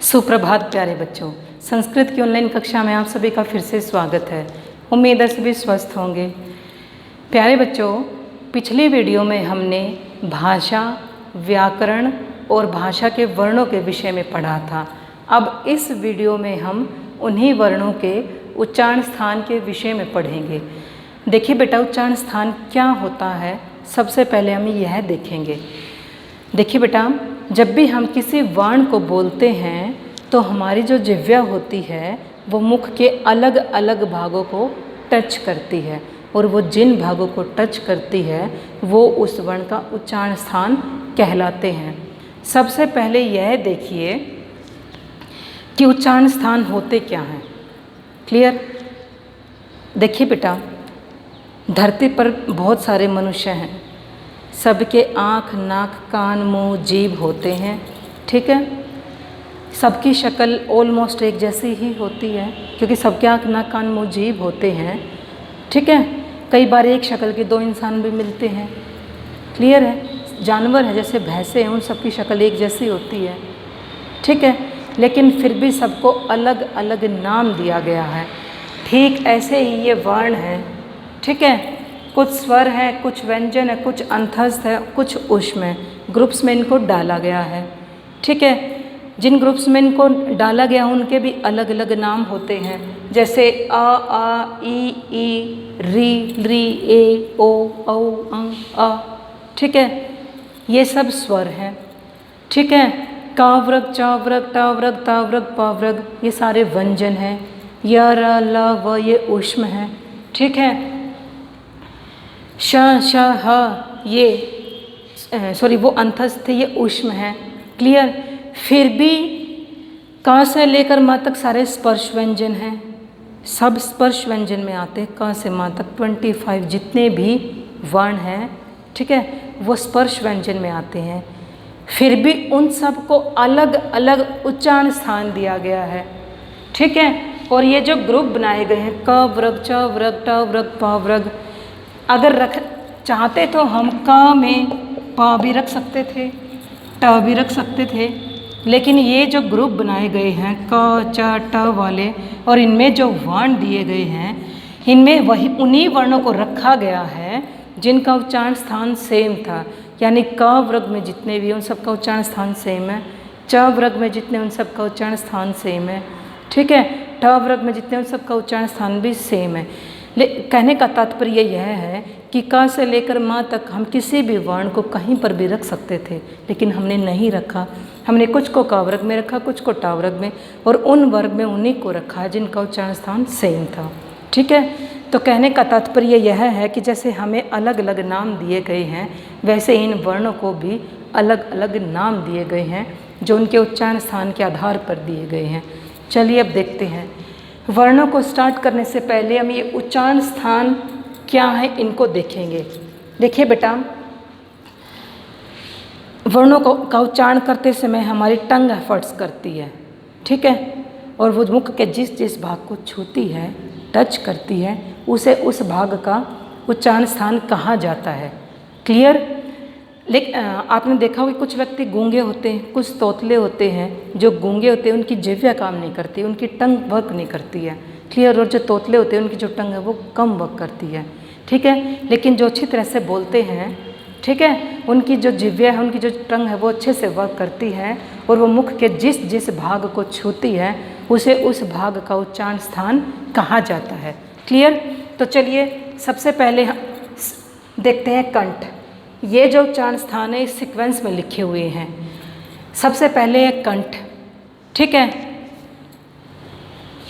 सुप्रभात प्यारे बच्चों, संस्कृत की ऑनलाइन कक्षा में आप सभी का फिर से स्वागत है। उम्मीद है सभी स्वस्थ होंगे। प्यारे बच्चों, पिछली वीडियो में हमने भाषा, व्याकरण और भाषा के वर्णों के विषय में पढ़ा था। अब इस वीडियो में हम उन्हीं वर्णों के उच्चारण स्थान के विषय में पढ़ेंगे। देखिए बेटा, उच्चारण स्थान क्या होता है, सबसे पहले हम यह देखेंगे। देखिए बेटा, जब भी हम किसी वर्ण को बोलते हैं तो हमारी जो जिह्वा होती है वो मुख के अलग अलग भागों को टच करती है, और वो जिन भागों को टच करती है वो उस वर्ण का उच्चारण स्थान कहलाते हैं। सबसे पहले यह देखिए कि उच्चारण स्थान होते क्या हैं। क्लियर? देखिए बेटा, धरती पर बहुत सारे मनुष्य हैं, सबके आँख, नाक, कान, मुंह, जीभ होते हैं। ठीक है, सबकी शक्ल ऑलमोस्ट एक जैसी ही होती है, क्योंकि सबके आँख, नाक, कान, मुंह, जीभ होते हैं। ठीक है, कई बार एक शक्ल के दो इंसान भी मिलते हैं। क्लियर है? जानवर है जैसे भैंसे हैं, उन सबकी शक्ल एक जैसी होती है। ठीक है, लेकिन फिर भी सबको अलग अलग नाम दिया गया है। ठीक ऐसे ही ये वर्ण हैं। ठीक है, कुछ स्वर हैं, कुछ व्यंजन है, कुछ अंतस्थ है, कुछ ऊष्म है। ग्रुप्स में इनको डाला गया है। ठीक है, जिन ग्रुप्स में इनको डाला गया उनके भी अलग अलग नाम होते हैं, जैसे अ, आ, ई, री, री, ए, ओ, औ, अं, अ। ठीक है, ये सब स्वर हैं। ठीक है, काव्रग, चाव्रग, टाव्रग, ताव्रग, पाव्रग, ये सारे व्यंजन हैं। य, र, ल, व, ये ऊष्म हैं। ठीक है, श, श, ह, ये सॉरी वो अंतस्थ थे, ये ऊष्म है। क्लियर? फिर भी क से लेकर माँ तक सारे स्पर्श व्यंजन हैं, सब स्पर्श व्यंजन में आते हैं। क से माँ तक 25 जितने भी वर्ण हैं, ठीक है, वो स्पर्श व्यंजन में आते हैं। फिर भी उन सब को अलग अलग उच्चारण स्थान दिया गया है। ठीक है, और ये जो ग्रुप बनाए गए हैं, क व्रग, च व्रग, ट व्रग, प व्रग, अगर रख चाहते तो हम क में प भी रख सकते थे, ट भी रख सकते थे, लेकिन ये जो ग्रुप बनाए गए हैं क, च, ट वाले, और इनमें जो वर्ण दिए गए हैं, इनमें वही उन्हीं वर्णों को रखा गया है जिनका उच्चारण स्थान सेम था। यानी क वर्ग में जितने भी उन सबका उच्चारण स्थान सेम है, च वर्ग में जितने उन सबका उच्चारण स्थान सेम है। ठीक है, ट वर्ग में जितने उन सबका उच्चारण स्थान भी सेम है। कहने का तात्पर्य यह है कि क से लेकर माँ तक हम किसी भी वर्ण को कहीं पर भी रख सकते थे, लेकिन हमने नहीं रखा। हमने कुछ को क वर्ग में रखा, कुछ को ट वर्ग में, और उन वर्ग में उन्हीं को रखा जिनका उच्चारण स्थान सेम था। ठीक है, तो कहने का तात्पर्य यह है कि जैसे हमें अलग अलग नाम दिए गए हैं, वैसे इन वर्णों को भी अलग अलग नाम दिए गए हैं जो उनके उच्चारण स्थान के आधार पर दिए गए हैं। चलिए अब देखते हैं। वर्णों को स्टार्ट करने से पहले हम ये उच्चारण स्थान क्या है इनको देखेंगे। देखिए बेटा, वर्णों का उच्चारण करते समय हमारी टंग एफर्ट्स करती है। ठीक है, और वो मुख के जिस जिस भाग को छूती है, टच करती है, उसे उस भाग का उच्चारण स्थान कहा जाता है। क्लियर? लेकिन आपने देखा होगा कुछ व्यक्ति गूंगे होते हैं, कुछ तोतले होते हैं। जो गूंगे होते हैं उनकी जिह्वा काम नहीं करती, उनकी टंग वर्क नहीं करती है। क्लियर? और जो तोतले होते हैं उनकी जो टंग है वो कम वर्क करती है। ठीक है, लेकिन जो अच्छी तरह से बोलते हैं, ठीक है, उनकी जो जिह्वा है, उनकी जो टंग है वो अच्छे से वर्क करती है, और वो मुख के जिस जिस भाग को छूती है उसे उस भाग का उच्चारण स्थान कहा जाता है। क्लियर? तो चलिए सबसे पहले हम देखते हैं कंठ। ये जो उच्चारण स्थान है इस सीक्वेंस में लिखे हुए हैं। सबसे पहले है कंठ। ठीक है,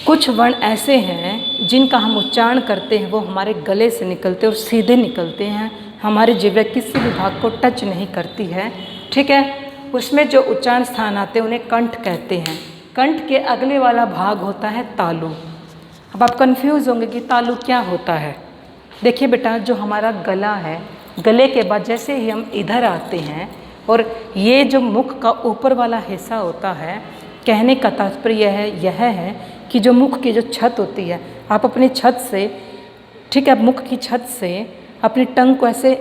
कुछ वर्ण ऐसे हैं जिनका हम उच्चारण करते हैं वो हमारे गले से निकलते हैं और सीधे निकलते हैं, हमारे जिह्वा किसी भी भाग को टच नहीं करती है। ठीक है, उसमें जो उच्चारण स्थान आते हैं उन्हें कंठ कहते हैं। कंठ के अगले वाला भाग होता है तालु। अब आप कंफ्यूज होंगे कि तालु क्या होता है। देखिए बेटा, जो हमारा गला है, गले के बाद जैसे ही हम इधर आते हैं और ये जो मुख का ऊपर वाला हिस्सा होता है, कहने का तात्पर्य यह है कि जो मुख की जो छत होती है, आप अपनी छत से, ठीक है, मुख की छत से अपनी टंग को ऐसे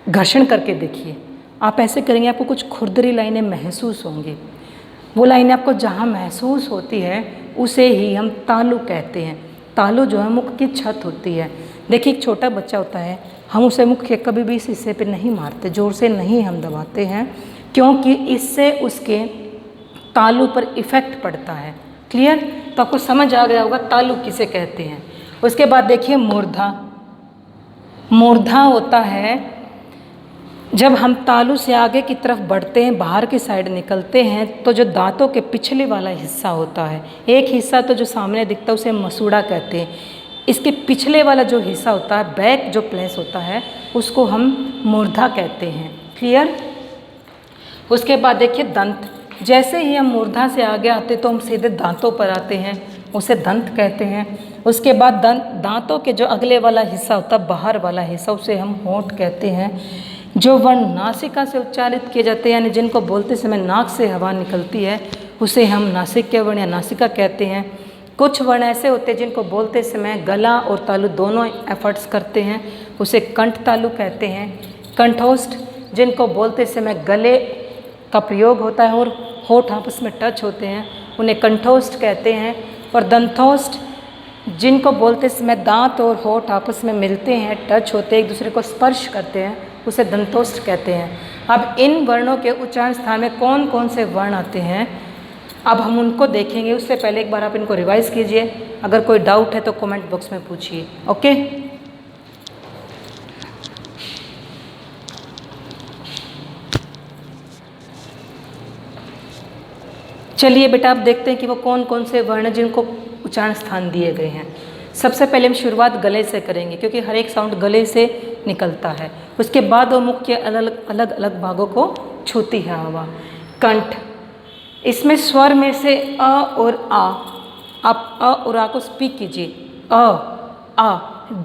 घर्षण करके देखिए। आप ऐसे करेंगे आपको कुछ खुरदरी लाइनें महसूस होंगी। वो लाइनें आपको जहाँ महसूस होती है उसे ही हम तालु कहते हैं। तालु जो है मुख की छत होती है। देखिए एक छोटा बच्चा होता है, हम उसे मुख के कभी भी इस हिस्से पे नहीं मारते, जोर से नहीं हम दबाते हैं, क्योंकि इससे उसके तालु पर इफ़ेक्ट पड़ता है। क्लियर? तो आपको समझ आ गया होगा तालु किसे कहते हैं। उसके बाद देखिए मूर्धा। मूर्धा होता है जब हम तालु से आगे की तरफ बढ़ते हैं, बाहर की साइड निकलते हैं, तो जो दांतों के पिछले वाला हिस्सा होता है, एक हिस्सा तो जो सामने दिखता है उसे मसूड़ा कहते हैं, इसके पिछले वाला जो हिस्सा होता है, बैक जो प्लेस होता है, उसको हम मूर्धा कहते हैं। क्लियर? उसके बाद देखिए दंत। जैसे ही हम मूर्धा से आगे आते तो हम सीधे दांतों पर आते हैं, उसे दंत कहते हैं। उसके बाद दांतों के जो अगले वाला हिस्सा होता है, बाहर वाला हिस्सा, उसे हम होंठ कहते हैं। जो वर्ण नासिका से उच्चारित किए जाते हैं, यानी जिनको बोलते समय नाक से हवा निकलती है, उसे हम नासिक्य वर्ण या नासिका कहते हैं। कुछ वर्ण ऐसे होते हैं जिनको बोलते समय गला और तालु दोनों एफर्ट्स करते हैं, उसे कंठ तालु कहते हैं। कंठोष्ठ जिनको बोलते समय गले का प्रयोग होता है और होठ आपस में टच होते हैं, उन्हें कंठोष्ठ कहते हैं। और दंतोष्ठ जिनको बोलते समय दांत और होठ आपस में मिलते हैं, टच होते हैं, एक दूसरे को स्पर्श करते हैं, उसे दंतोष्ठ कहते हैं। अब इन वर्णों के उच्चारण स्थान में कौन कौन से वर्ण आते हैं, अब हम उनको देखेंगे। उससे पहले एक बार आप इनको रिवाइज कीजिए। अगर कोई डाउट है तो कमेंट बॉक्स में पूछिए। ओके, चलिए बेटा, आप देखते हैं कि वो कौन कौन से वर्ण हैं जिनको उच्चारण स्थान दिए गए हैं। सबसे पहले हम शुरुआत गले से करेंगे, क्योंकि हर एक साउंड गले से निकलता है। उसके बाद वो मुख के अलग अलग भागों को छूती है हवा। कंठ, इसमें स्वर में से अ और आ, आप अ और आ को स्पीक कीजिए। आ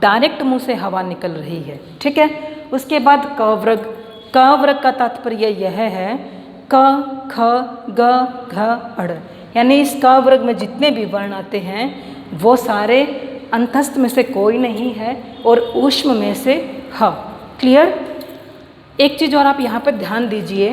डायरेक्ट मुंह से हवा निकल रही है, ठीक है। उसके बाद कवर्ग। कवर्ग का तात्पर्य यह है क, ख, ग, घ, अड़, यानी इस क वर्ग में जितने भी वर्ण आते हैं वो सारे अंतस्थ में से कोई नहीं है और ऊष्म में से ह। क्लियर? एक चीज़ और आप यहाँ पर ध्यान दीजिए,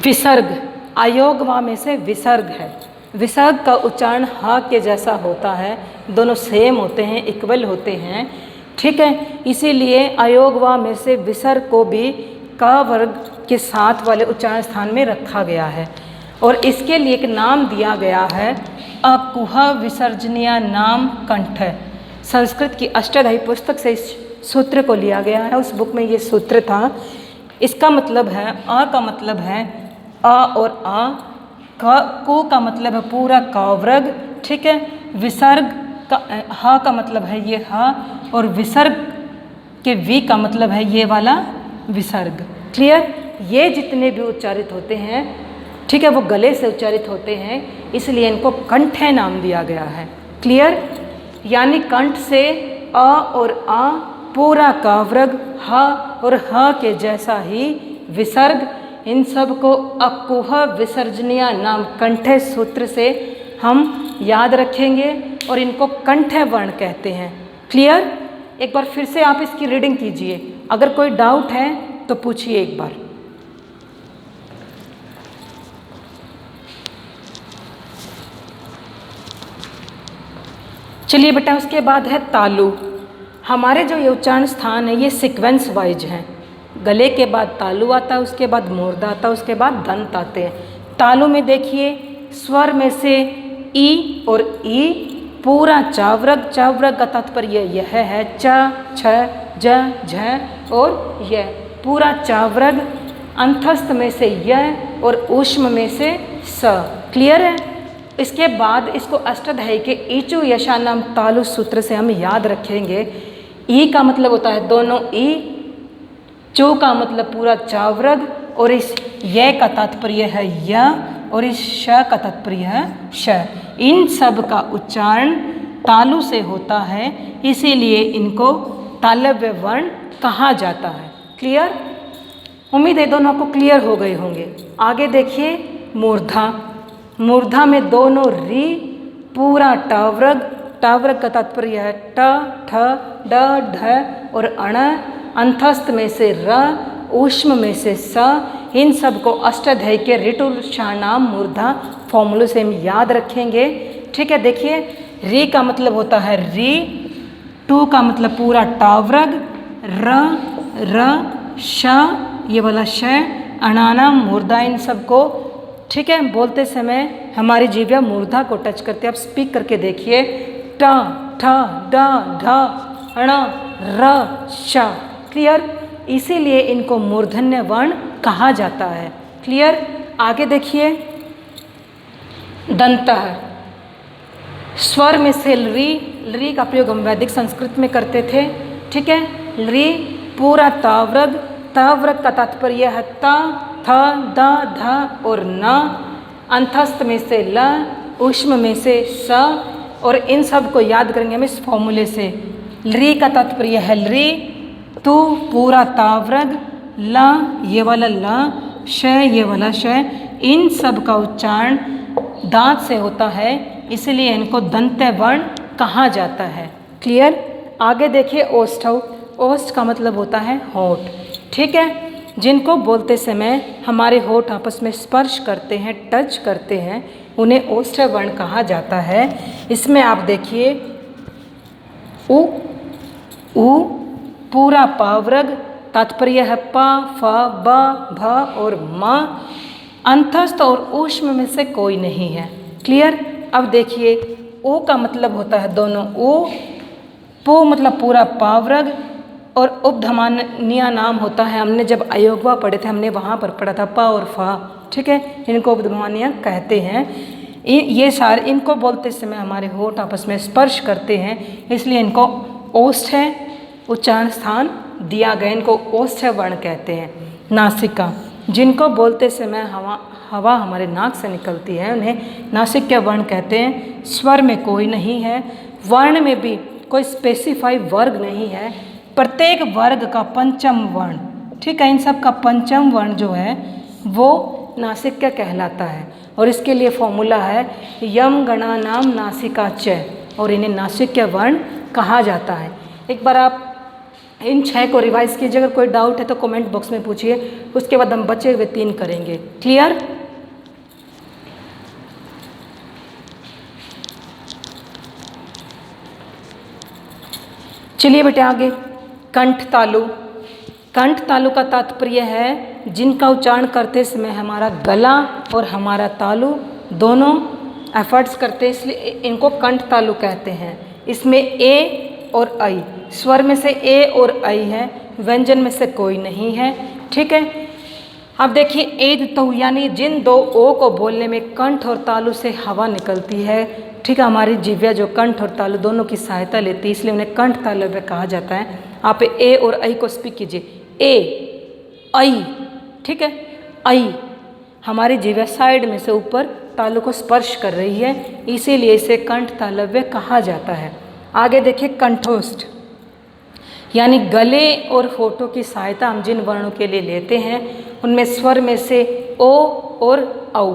विसर्ग अयोग वा में से विसर्ग है। विसर्ग का उच्चारण ह के जैसा होता है, दोनों सेम होते हैं, इक्वल होते हैं, ठीक है। इसीलिए अयोग वा में से विसर्ग को भी क वर्ग के साथ वाले उच्चारण स्थान में रखा गया है और इसके लिए एक नाम दिया गया है अकुह विसर्जनीय नाम कंठ। संस्कृत की अष्टाध्यायी पुस्तक से इस सूत्र को लिया गया है। उस बुक में ये सूत्र था। इसका मतलब है अ का मतलब है अ और आ, कु का मतलब है पूरा काव्रग, ठीक है। विसर्ग का ह का मतलब है ये ह और विसर्ग के वी का मतलब है ये वाला विसर्ग। क्लियर? ये जितने भी उच्चारित होते हैं, ठीक है, वो गले से उच्चारित होते हैं, इसलिए इनको कंठ नाम दिया गया है। क्लियर? यानी कंठ से अ और आ पूरा काव्रग, ह और ह के जैसा ही विसर्ग, इन सब को अकुह विसर्जनीय नाम कंठ सूत्र से हम याद रखेंगे और इनको कंठ वर्ण कहते हैं। क्लियर? एक बार फिर से आप इसकी रीडिंग कीजिए, अगर कोई डाउट है तो पूछिए एक बार। चलिए बेटा, उसके बाद है तालु। हमारे जो ये उच्चारण स्थान है ये सीक्वेंस वाइज हैं। गले के बाद तालु आता है, उसके बाद मूर्धा आता है, उसके बाद दंत आते हैं। तालु में देखिए स्वर में से ई और ई पूरा चावरग, चावरग का तात्पर्य यह है च, छ, ज, झ और य, पूरा चावरग। अंतस्थ में से य और ऊष्म में से स। क्लियर है? इसके बाद इसको अष्टाध्यायी के ईचु यशानाम तालु सूत्र से हम याद रखेंगे। ई का मतलब होता है दोनों ई, चो का मतलब पूरा चावरग और इस य का तात्पर्य है य और इस श का तात्पर्य है श। इन सब का उच्चारण तालु से होता है, इसीलिए इनको तालव्य वर्ण कहा जाता है। क्लियर? उम्मीद है दोनों को क्लियर हो गए होंगे। आगे देखिए मूर्धा। मूर्धा में दोनों री पूरा टावरग, टावरग का तात्पर्य है ट, ठ, ड, ढ और अण। अंतस्थ में से र, ऊष्म में से स। इन सब को अष्टाध्यायी के ऋतु नाम मूर्धा फॉर्मूले से हम याद रखेंगे। ठीक है, देखिए री का मतलब होता है री, टू का मतलब पूरा टावरग, र श ये वाला श, अणाना मूर्धा, इन सब को ठीक है बोलते समय हमारी जीव्या मूर्धा को टच करते हैं। आप स्पीक करके देखिए, ट ठ ड ढ अण र श। क्लियर, इसीलिए इनको मूर्धन्य वर्ण कहा जाता है। क्लियर, आगे देखिए दंतः, स्वर में से री का प्रयोग हम वैदिक संस्कृत में करते थे। ठीक है, री पूरा तावृग, तावृग का तात्पर्य है ता, थ, द, ध और न, अंतस्थ में से ल, ऊष्म में से स, और इन सब को याद करेंगे हम इस फॉर्मूले से। री का तात्पर्य है री, तू पूरा तावृग, ल ये वाला ल, श ये वाला श, इन सब का उच्चारण दांत से होता है, इसलिए इनको दंत्य वर्ण कहा जाता है। क्लियर, आगे देखिए ओष्ठौ, ओष्ठ का मतलब होता है होठ। ठीक है, जिनको बोलते समय हमारे होठ आपस में स्पर्श करते हैं, टच करते हैं, उन्हें ओष्ठ वर्ण कहा जाता है। इसमें आप देखिए उ पूरा पावृग, तात्पर्य है प, फ, ब, भ और म, अंतस्थ और ऊष्म में से कोई नहीं है। क्लियर, अब देखिए ओ का मतलब होता है दोनों ओ, पो मतलब पूरा पावृग, और उपधमानिया नाम होता है, हमने जब अयोगवा पढ़े थे हमने वहाँ पर पढ़ा था प और फ। ठीक है, इनको उपधमानिया कहते हैं। ये सारे इनको बोलते समय हमारे होठ आपस में स्पर्श करते हैं, इसलिए इनको ओष्ठ उच्चारण स्थान दिया गया, इनको ओष्ठ वर्ण कहते हैं। नासिका, जिनको बोलते समय हवा हमारे नाक से निकलती है, उन्हें नासिक्य वर्ण कहते हैं। स्वर में कोई नहीं है, वर्ण में भी कोई स्पेसिफाई वर्ग नहीं है, प्रत्येक वर्ग का पंचम वर्ण, ठीक है, इन सब का पंचम वर्ण जो है वो नासिक्य कहलाता है, और इसके लिए फॉर्मूला है यम गणा नाम नासिका च, और इन्हें नासिक्य वर्ण कहा जाता है। एक बार आप इन 6 को रिवाइज कीजिए, अगर कोई डाउट है तो कमेंट बॉक्स में पूछिए, उसके बाद हम बचे हुए 3 करेंगे। क्लियर, चलिए बेटे आगे। कंठ तालु, कंठ तालु का तात्पर्य है जिनका उच्चारण करते समय हमारा गला और हमारा तालु दोनों एफर्ट्स करते हैं, इसलिए इनको कंठ तालु कहते हैं। इसमें ए और आई, स्वर में से ए और आई है, व्यंजन में से कोई नहीं है। ठीक है, अब देखिए एद तो यानी जिन 2 ओ को बोलने में कंठ और तालु से हवा निकलती है। ठीक है, हमारी जिह्वा जो कंठ और तालु दोनों की सहायता लेती है, इसलिए उन्हें कंठ तालव्य कहा जाता है। आप ए और आई को स्पीक कीजिए, ए आई। ठीक है, आई हमारी जिह्वा साइड में से ऊपर तालु को स्पर्श कर रही है, इसीलिए इसे कंठ तालव्य कहा जाता है। आगे देखिए कंठोष्ठ, यानी गले और होठों की सहायता हम जिन वर्णों के लिए लेते हैं उनमें स्वर में से ओ और औ,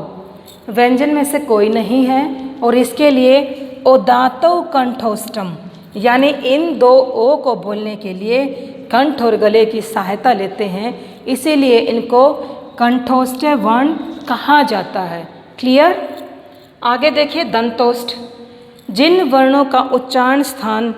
व्यंजन में से कोई नहीं है, और इसके लिए ओदातो कंठोष्टम, यानी इन 2 ओ को बोलने के लिए कंठ और गले की सहायता लेते हैं, इसीलिए इनको कंठोष्ठ वर्ण कहा जाता है। क्लियर, आगे देखिए दंतोष्ठ, जिन वर्णों का उच्चारण स्थान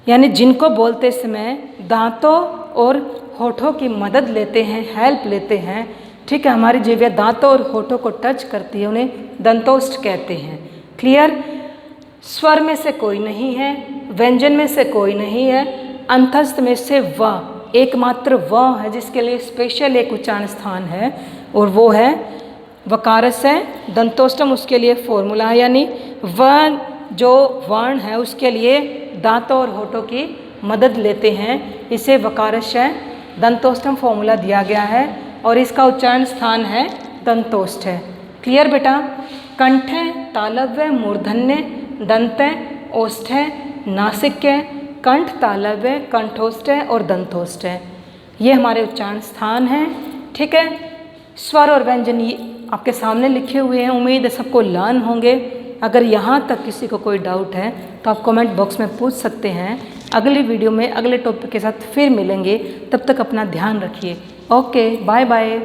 यानी जिनको बोलते समय दांतों और होठों की मदद लेते हैं, हेल्प लेते हैं। ठीक है, हमारी जिह्वा दांतों और होठों को टच करती है, उन्हें दंतोष्ठ कहते हैं। क्लियर, स्वर में से कोई नहीं है, व्यंजन में से कोई नहीं है, अंतस्थ में से व, एकमात्र व है जिसके लिए स्पेशल एक उच्चारण स्थान है, और वो है वकारस है दंतोष्टम, उसके लिए फॉर्मूला है, यानी व जो वर्ण है उसके लिए दांतों और होठों की मदद लेते हैं, इसे वकारस है दंतोष्टम फॉर्मूला दिया गया है, और इसका उच्चारण स्थान है दंतोष्ठ है। क्लियर बेटा, कंठ, तालव्य, मूर्धन्य, दंत, ओष्ठ, नासिक्य, कंठ, तालव्य, कंठोष्ठ और दंतोष्ठ, ये हमारे उच्चारण स्थान हैं। ठीक है, स्वर और व्यंजन ये आपके सामने लिखे हुए हैं, उम्मीद है सबको लर्न होंगे। अगर यहाँ तक किसी को कोई डाउट है तो आप कमेंट बॉक्स में पूछ सकते हैं। अगली वीडियो में अगले टॉपिक के साथ फिर मिलेंगे, तब तक अपना ध्यान रखिए। Okay, bye bye.